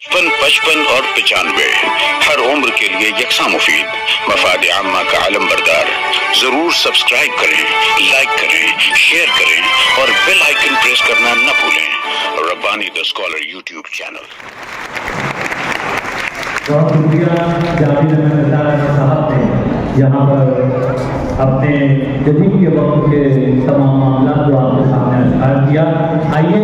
55 और 95 हर उम्र के लिए यकसा मुफीद, मफाद आम्मा का आलम बरदार। जरूर सब्सक्राइब करें, लाइक करें, शेयर करें और बेल आइकन प्रेस करना न भूलें। Rabbani the scholar YouTube channel. बहुत शुक्रिया जावेद अहमद साहब ने यहाँ पर अपने जदीद के वक्त के तमाम मामला को आपके सामने अश्कार किया। आइए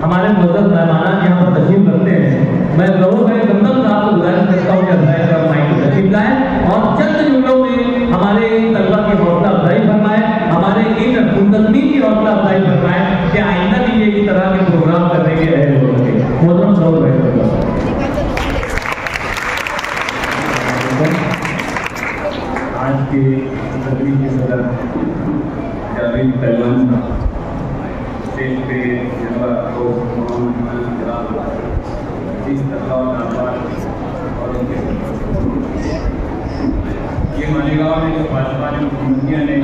हमारे मुअज़्ज़ज़ मेहमान यहाँ पर तशरीफ रखते हैं। मैं जरूर गंदम साहब को गुजारिश करता हूँ कि अल्लाह माइक को तशरीफ लाएं और चंद जुमलों में हमारे तलबा की हौसला अफजाई फरमाएं, हमारे इन मुंतज़मीन की हौसला अफजाई फरमाएं कि आइंदा भी ये इस तरह के प्रोग्राम करने के अहल हो सके। मोहतरम जरूर आज के तकरीब के सदर जावेद पहलवान स्टेज पे ये मालेगांव में जो भाजपा ने मुख्यमंत्रियों ने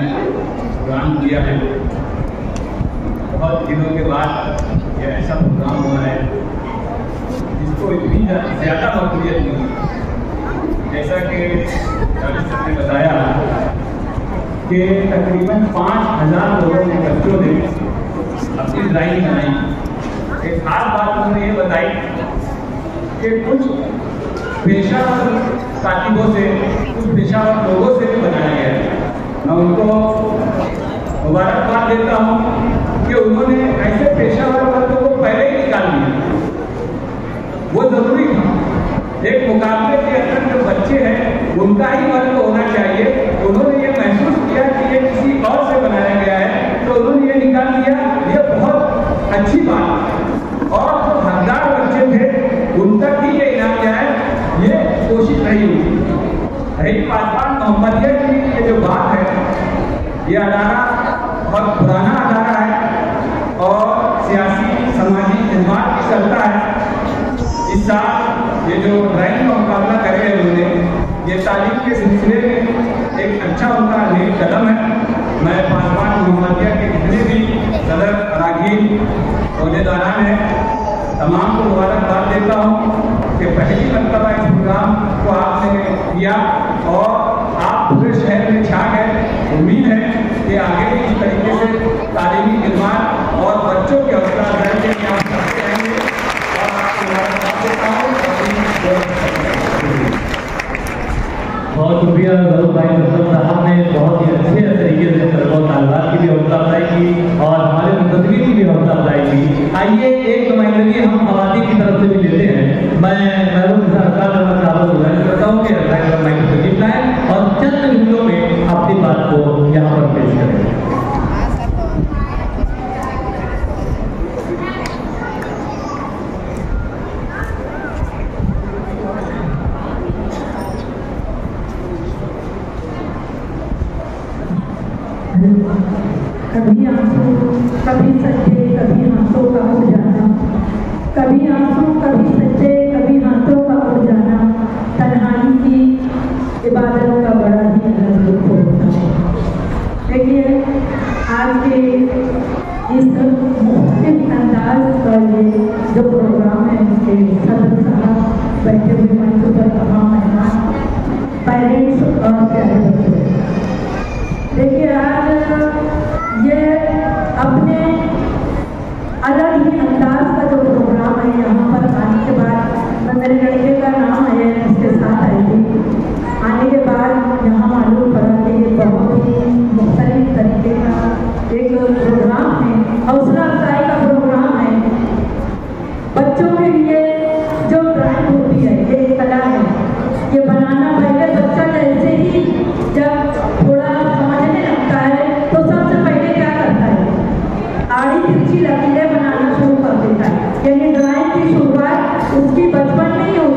प्रोग्राम किया है, बहुत दिनों के बाद ये ऐसा प्रोग्राम हुआ है जिसको इतनी ज़्यादा मकबूलियत मिली। जैसा कि जावेद ने बताया कि तकरीबन 5000 लोगों ने बच्चों ने अपनी ड्राइंग बनाई। एक खास बात उन्होंने ये बताई कि कुछ पेशावर साथीों से, कुछ पेशावर लोगों से भी बनाया गया है। मैं उनको मुबारकबाद देता हूँ कि उन्होंने ऐसे पेशावर वर्गों को पहले ही निकाल दिया। वो जरूरी था। एक मुकाबले के अंदर जो बच्चे हैं उनका ही वर्ग होना चाहिए। उन्होंने ये महसूस किया कि ये किसी और से बनाया गया है, तो उन्होंने ये निकाल दिया। ये बहुत अच्छी बात। और जो हकदार बच्चे थे उन तक ही ये इनाम जाए, ये कोशिश रही हुई। रही पासवान मोहम्मदिया की ये जो बात है, ये अदारा बहुत पुराना अदारा है और सियासी समाजी खिदमत भी करता है। इस साल ये जो ड्राइंग का मुकाबला करे हैं उन्होंने, ये तालीम के सिलसिले में एक अच्छा उनका नेक कदम है। मैं पासवान मोहम्मदिया के जितने भी सदर अराकीन अहदेदारान हैं तमाम को मुबारकबाद देता हूँ कि पहली मरतबा इस प्रोग्राम को आपने किया और आप पूरे शहर में छा गए। उम्मीद है कि आगे भी इस तरीके से तालीमी खिदमत और बच्चों की हौसला अफजाई के लिए आप करते रहेंगे और आपको मुबारकबाद देता हूँ। बहुत शुक्रिया जरूर भाई साहब ने बहुत ही अच्छे तरीके से तलबा तालिबात की भी हौसला अफजाई की और हमारे मुंतज़मीन की भी हौसला अफजाई की। आइए एक नुमाइंदगी हम खवातीन की तरफ से भी लेते हैं। मैं महबूब साहब को गुजारिश करता हूँ कि माइक को तशरीफ लाएं और चंद जुमलों में अपनी बात को यहाँ पर पेश करें। कभी आंसू, कभी सच्चे, कभी हाथों का उड़ जाना। कभी आंसू, कभी सच्चे, कभी हाथों का उड़ जाना। तन्हाई की इबादत का बड़ा ही अलग रूप होता है। देखिए आज के इस मुख्तलिफ अंदाज का ये जो प्रोग्राम है, इसके सदर साहब बैठे हुए मंच पर तमाम मेहमान, पेरेंट्स और प्यारे बच्चे। देखिए आज ये अपने अलग ही अंदाज का जो प्रोग्राम है, यहाँ पर आने के बाद मेरे लड़के का नाम है इसके साथ आई थी। आने के बाद यहाँ मालूम पड़ा कि ये बहुत ही मुख्तलिफ तरीके का एक प्रोग्राम है, हौसला अफजाई का प्रोग्राम है। बच्चों के लिए जो ड्राइंग होती है ये कला है, ये बनाना। पहले बच्चा जैसे ही जब थोड़ा समझने लगता है तो सबसे पहले क्या करता है, आड़ी तिरछी लकीरें बनाना शुरू कर देता है। यानी ड्राइंग की शुरुआत उसकी बचपन में ही हो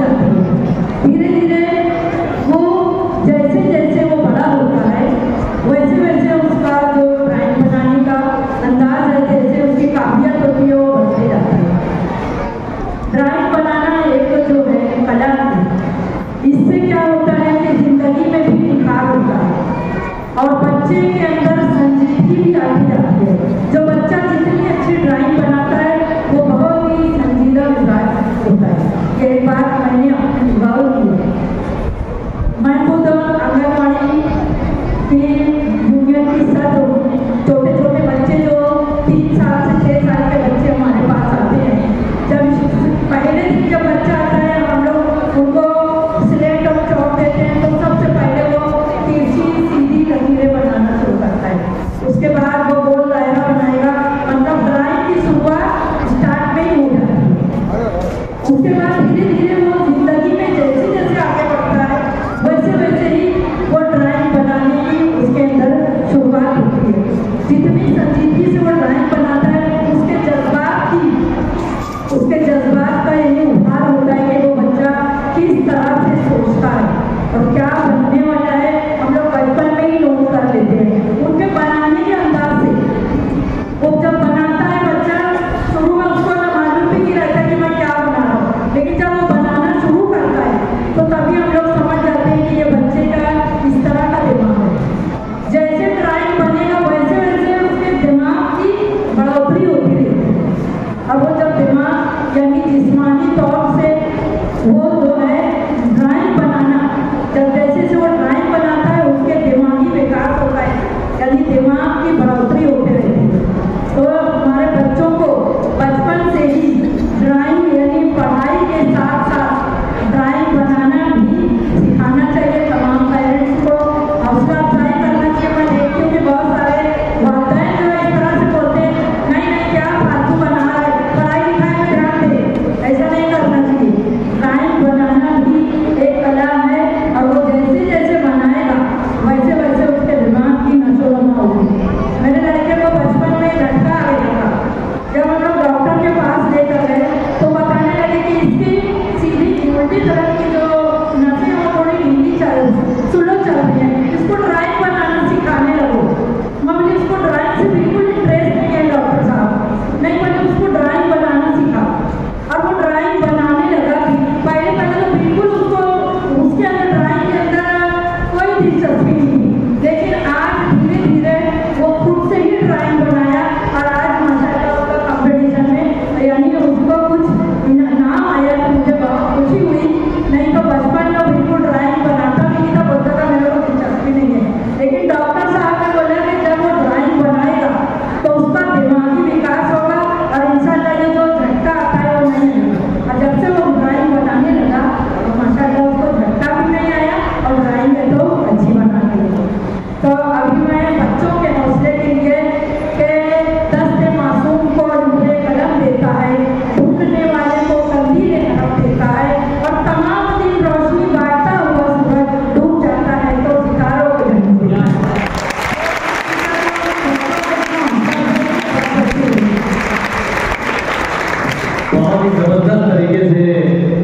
बहुत ही जबरदस्त तरीके से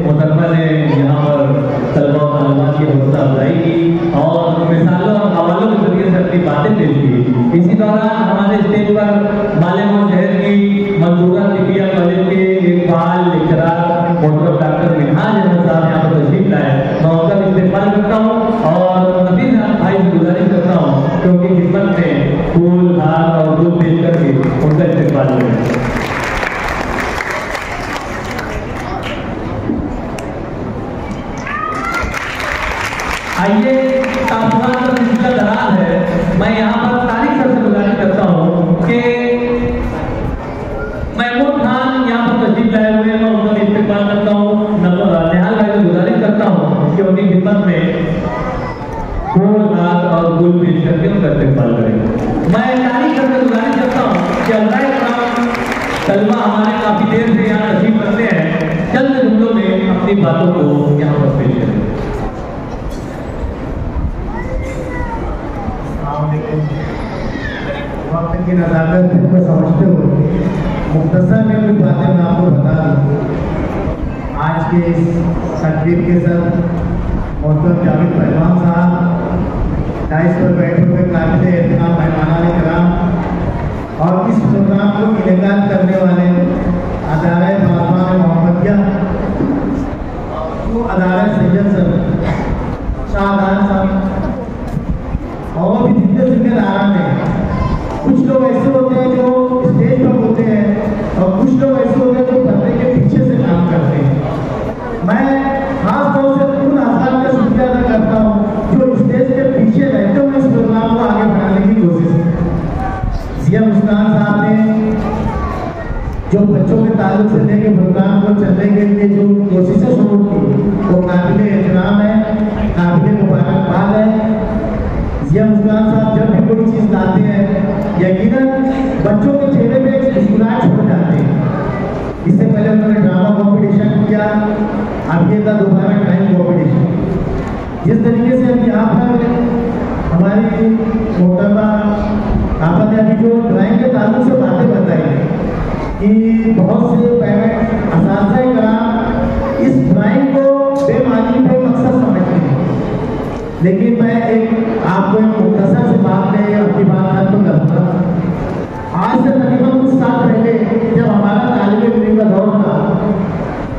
मोहतरमा ने यहाँ पर तलबा और तालिबात की हौसला अफजाई की और मिसालों और हवालों के जरिए से अपनी बातें पेश की। इसी दौरान हमारे स्टेज पर मालिम और शहर की मंसूरा तिबिया कॉलेज के एक फाल लेक्चरर मोहतरम डॉक्टर मिनहाज अहमद साहब यहाँ पर तशरीफ लाए। मैं उनका इस्तेमाल करता हूँ और नबील भाई से गुजारिश करता हूँ क्योंकि खिदमत में फूल हार और दूध पेश करके उनका इस्तेमाल करें। आइए तासुरात का सिलसिला दराज है। मैं यहाँ पर तारीख सर से गुजारिश करता हूँ कि महमूद खान यहाँ पर तशरीफ लाए हुए हैं। मैं उनका इस्तेमाल करता हूँ। निहाल भाई से गुजारिश करता हूँ कि उनकी खिदमत में फूल हाथ और गुल पेश करके उनका इस्तेमाल करें। मैं तारीख सर से गुजारिश करता हूँ कि अल्लाह तलबा हमारे काफी देर से यहाँ तशरीफ करते हैं, चंद जुमलों में अपनी बातों को यहाँ पर पेश करें। वक्त की नज़ाकत को समझते हुए मुख्तसर में कुछ बातें मैं आपको बता दूँ। आज के इस तकरीब के साथ मोहतरम जावेद पहलवान साहब डाइस पर बैठे हुए काबिल एहतराम मेहमानान किराम और इस प्रोग्राम को इनेकाद करने वाले अदारा बाज़मान मोहम्मदिया वो अदारा सैयद सर शाहजहां साहब और भी जितने जिम्मेदारान हैं। कुछ लोग ऐसे होते हैं जो स्टेज पर होते हैं और कुछ लोग ऐसे होते हैं जो पर्दे के पीछे से काम करते हैं। मैं खास तौर से उन अफराद का शुक्रिया अदा करता हूँ जो स्टेज के पीछे रहते हुए इस प्रोग्राम को आगे बढ़ाने की कोशिश की। जिया मुस्कान साहब ने जो बच्चों के ताल्लुक से लेके प्रोग्राम को चलने के लिए जो कोशिशें शुरू की वो काबिल एहतराम है, काबिल मुबारकबाद है। जिया मुस्कान साहब जब भी कोई चीज़ लाते हैं यकीनन बच्चों के चेहरे पे एक मुस्कुराहट छोड़ जाते हैं। इससे पहले उन्होंने ड्रामा कंपटीशन किया, अब ये था दोबारा ड्राइंग कंपटीशन। जिस तरीके से हम यहाँ पर हमारी मोहतरमा आपा ने अभी जो ड्राइंग के ताल्लुक से बातें बताई कि बहुत से पेरेंट्स असातिज़ा कराम इस ड्राइंग को बेमानी पे मकसद समझते हैं, लेकिन मैं आपको एक मुख्तसर से बात में अपनी बात खत्म करूँगा। आज से तकरीबन कुछ साल पहले जब हमारा तालिब इल्म का दौर था,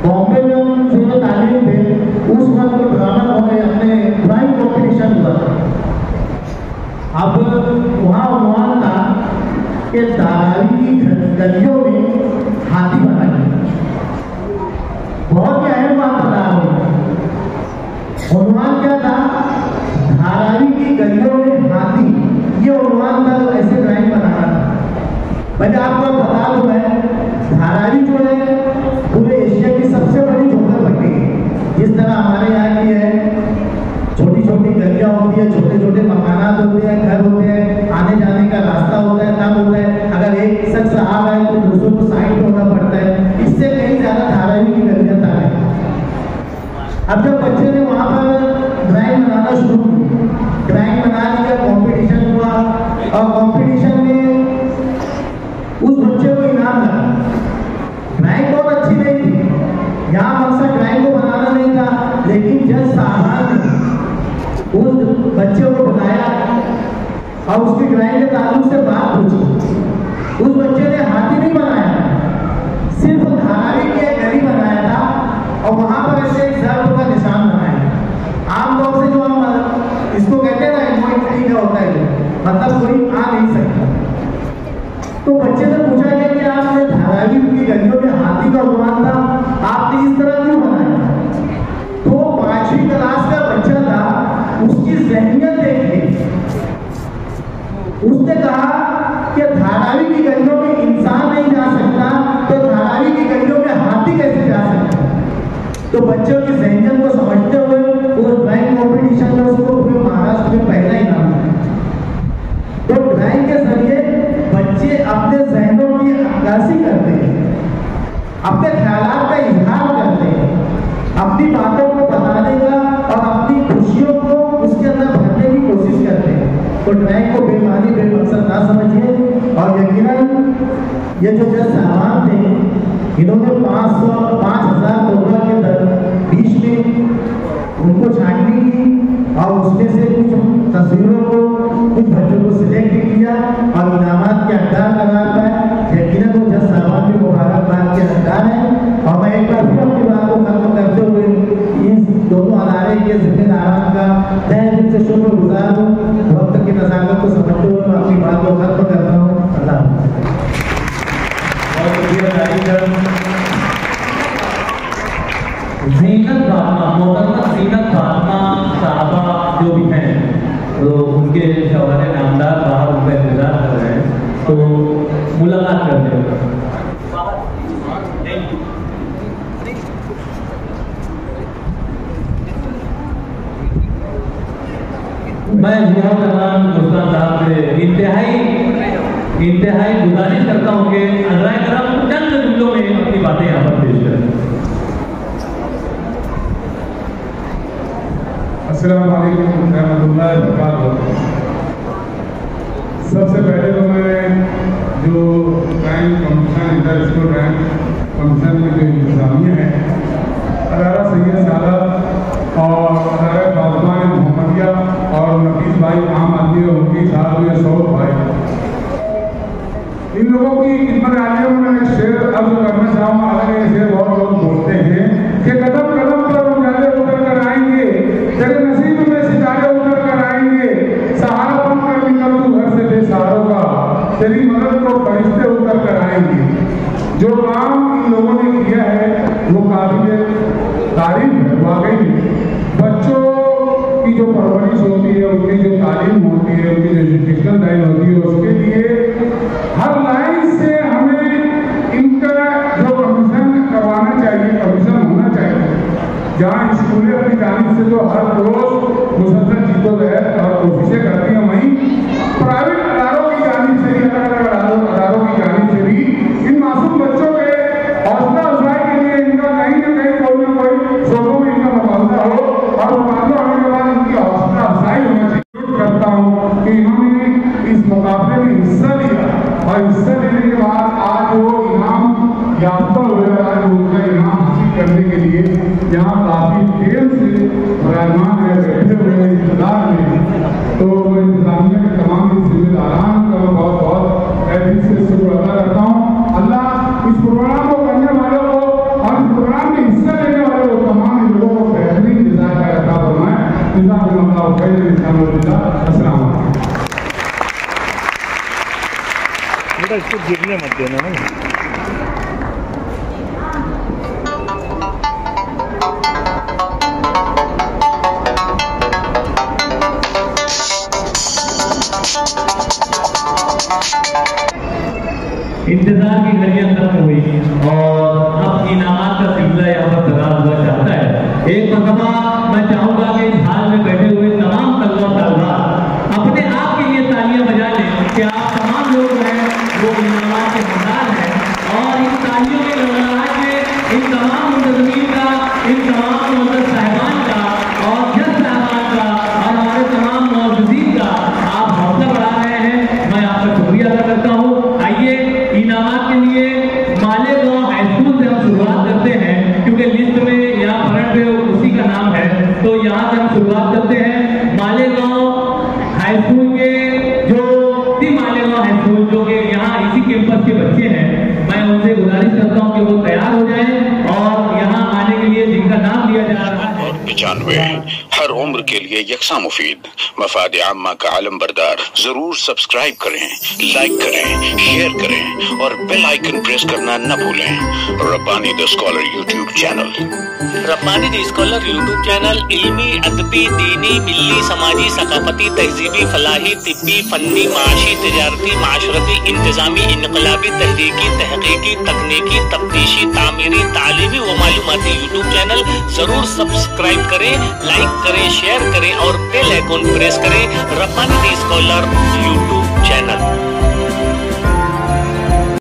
बॉम्बे में हम जो तालिब थे उस वक्त ड्रामा में अपने ड्राइंग कॉम्पिटिशन हुआ था। अब वहाँ उन्वान था कि धारावी की गलियों में हाथी बनाए। बहुत ही अहम बात बता रहा हूँ। उन्वान क्या था? धारावी की गलियों में हाथी, ये उन्वान था। तो ऐसे ड्राइंग बना रहा था। मैंने आपको बता दूं, मैं धारावी जो है पूरे एशिया की सबसे बड़ी झोपड़पट्टी है। जिस तरह हमारे यहाँ की है, छोटी छोटी गलियाँ होती है, छोटे छोटे मकानात होते हैं, घर होते हैं, आने जाने का रास्ता होता है, तब होता है अगर एक शख्स आ रहा है तो दूसरों को साइड होना पड़ता है। इससे कहीं ज्यादा धारावी की गलियाँ था। अब जब बच्चे ने वहाँ पर ड्राइंग बनाना शुरू की, ड्राइंग बना लिया, कंपटीशन हुआ और कंपटीशन में उस बच्चे को इनाम लगा। ड्राइंग बहुत अच्छी नहीं थी, यहाँ मकसद ड्राइंग को बनाना नहीं था, लेकिन जज साहब ने उस बच्चे को बुलाया और उसकी ड्राइंग के ताल्लुक से बात पूछी। उस बच्चे ने हाथी नहीं बनाया, सिर्फ धारावी की एक घड़ी बनाया था और वहाँ पर ऐसे एक ज़र्ब का निशान बनाया। आमतौर से जो हम इसको कहते हैं ना, मोइंग का होता है, मतलब कोई आ नहीं सकता। तो बच्चे से पूछा गया कि आपने धारावी की गलियों में हाथी का उन्वान था, आपने इस तरह क्यों बनाया? तो 5वीं क्लास का बच्चा था, उसकी ज़हनियत देखिए। उसने कहा कि धारावी की गलियों में इंसान नहीं जा सकता, तो धारावी की गलियों में हाथी कैसे जा सकता? तो बच्चों की ज़हनियत को समझते हुए उस ड्राइंग कॉम्पिटिशन में उसको पूरे महाराष्ट्र में पहला इनाम मिला। तो ड्राइंग के जरिए बच्चे अपने ज़हनों की अक्कासी करते हैं, अपने ख्यालात का इजहार करते हैं, अपनी बातों को बताने का और अपनी खुशियों को उसके अंदर भरने की कोशिश करते हैं। तो ड्राइंग को बेमानी बेमकसद ना समझिए और यकीनन ये जो जज साहब थे इन्होंने 5,000 तोबा के बीच में उनको छाननी की और उसमें से कुछ तस्वीरों को, कुछ बच्चों को सिलेक्ट किया और इनामात के हकदार करार पाए। यकीनन वो जज साहबान भी मुबारकबाद के हकदार हैं। और मैं एक बार फिर अपनी बात को खत्म करते हुए इस दोनों अदारे के जिम्मेदारान का तहे दिल से शुक्रगुजार हूँ। वक्त की नज़ाकत को समझते हुए मैं अपनी बात को खत्म करता हूँ। अल्लाह ज़ीनत फातिमा, मोहतरमा ज़ीनत फातिमा साहबा जो भी हैं, तो उनके शौहर नामदार बाहर उनका इंतजार कर रहे हैं, तो मुलाकात करते हैं। मैं तमाम दोस्तों साहब से इंतहाई गुजारिश करता हूँ कि हज़रात किराम चंद जुमलों में अपनी बातें यहाँ पर पेश करें। अस्सलाम वालेकुम रहमतुल्लाहि व बरकातुहू। सबसे पहले तो मैं जो rank commission inter school rank commission की जो इंतजामिया है, अदारा सैयद साहब और अदारा फातिमा मोहम्मदिया और नफीस भाई आम आदमी और उनकी साहब हुए सौद भाई, इन लोगों की खिदमत आलिया में मैं शेर अर्ज करना चाहूँगा। हालांकि ये शेर बहुत लोग बोलते हैं कि कदम कदम पर उजाले उतर कर आएंगे, तेरे नसीब में सितारे उतर कर आएंगे, सहारा बनकर निकल तू घर से बेसहारों का, तेरी मदद को फरिश्ते उतर कर आएंगे। जो काम इन लोगों ने किया है वो काबिल तारीफ है। वाकई बच्चों की जो परवरिश होती है, उनकी जो तालीम होती है, उनकी जो एजुकेशनल लाइन होती है, उसके लिए हर लाइन से हमें इनका जो कमीशन करवाना चाहिए, कमीशन होना चाहिए। जहाँ स्कूलें अपनी जानिब से जो हर रोज मुसलसल जीतोजहद और कोशिशें करती हैं, वहीं प्राइवेट अदारों की जानिब से भी, अलग अलग अदारों की जानिब से भी इन मासूम बच्चों के हौसला अफजाई के लिए इनका कहीं ना कहीं कोई ना कोई शोबों में इनका मुकाबला हो और मुकाबला होने के बाद इनकी हौसला अफजाई होना चाहिए। करता हूँ कि इन्होंने इस मुकाबले में हिस्सा लिया और हिस्सा लेने के बाद आज वो इनाम याफ्ता हुए, आज उनका इनाम हासिल करने के लिए यहाँ काफी देर से विराजमान है, बैठे हुए इंतजार में। तो मैं इंतजामिया के तमाम जिम्मेदारान का बहुत बहुत दिल से शुक्र अदा करता हूँ। अल्लाह इस प्रोग्राम को करने वालों को और इस प्रोग्राम में हिस्सा लेने वाले को तमाम लोगों को बेहतरीन जज़ाए अता फरमाए। जज़ाकुमुल्लाहु खैरन। अस्सलाम वालेकुम। बेटा इसको गिरने मत देना ना। इंतजार की घड़ियां खत्म हुई और अब इनामात का सिलसिला यहाँ पर दराज हुआ चाहता है। एक मरतबा मैं चाहूंगा कि इस हाल में बैठे हुए तमाम तलबा तलबात अपने आप के लिए तालियां बजा लें कि आप तमाम लोग हैं वो इनामात के हकदार हैं। और इन तालियों के लड़ाई में इन तमाम मुंतज़मीन का, इन तमाम मुंतज़ साहिबान का और जज साहिबान का और हमारे तमाम मौजूदीन का आप हौसला बढ़ा रहे हैं। मैं आपका शुक्रिया अदा करता हूँ। आइए इनामात के लिए मालेगांव हाई स्कूल से हम शुरुआत करते हैं, क्योंकि लिस्ट में यहाँ फ्रंट पे उसी का नाम है, तो यहाँ से हम शुरुआत करते हैं। मालेगांव हाई स्कूल के जो मालेगांव हाई स्कूल जो कि यहाँ इसी कैंपस के बच्चे हैं, मैं उनसे गुजारिश करता हूँ कि वो तैयार हो जाएं और यहाँ आने के लिए जिनका नाम दिया जा रहा है। 95 हर उम्र के लिए यकसा मुफीद, मफाद आम्मा का आलम बरदार। जरूर सब्सक्राइब करें, लाइक करें, शेयर करें और बेल आइकन प्रेस करना न भूलें। Rabbani the scholar YouTube channel. Rabbani the scholar YouTube channel इल्मी, अदबी, दीनी, मिल्ली, समाजी, सकाफती, तहजीबी, फलाही, तिब्बी, फन्नी, माशी, तिजारती, माशरती, इंतजामी, इनकलाबी, तहरीकी, तहकीकी, तकनीकी, तफ्तीशी, तामीरी, तालीमी व मालूमाती यूट्यूब चैनल जरूर सब्सक्राइब करें, लाइक करें, शेयर करें और बेल आइकन प्रेस करें। Rabbani the scholar YouTube channel.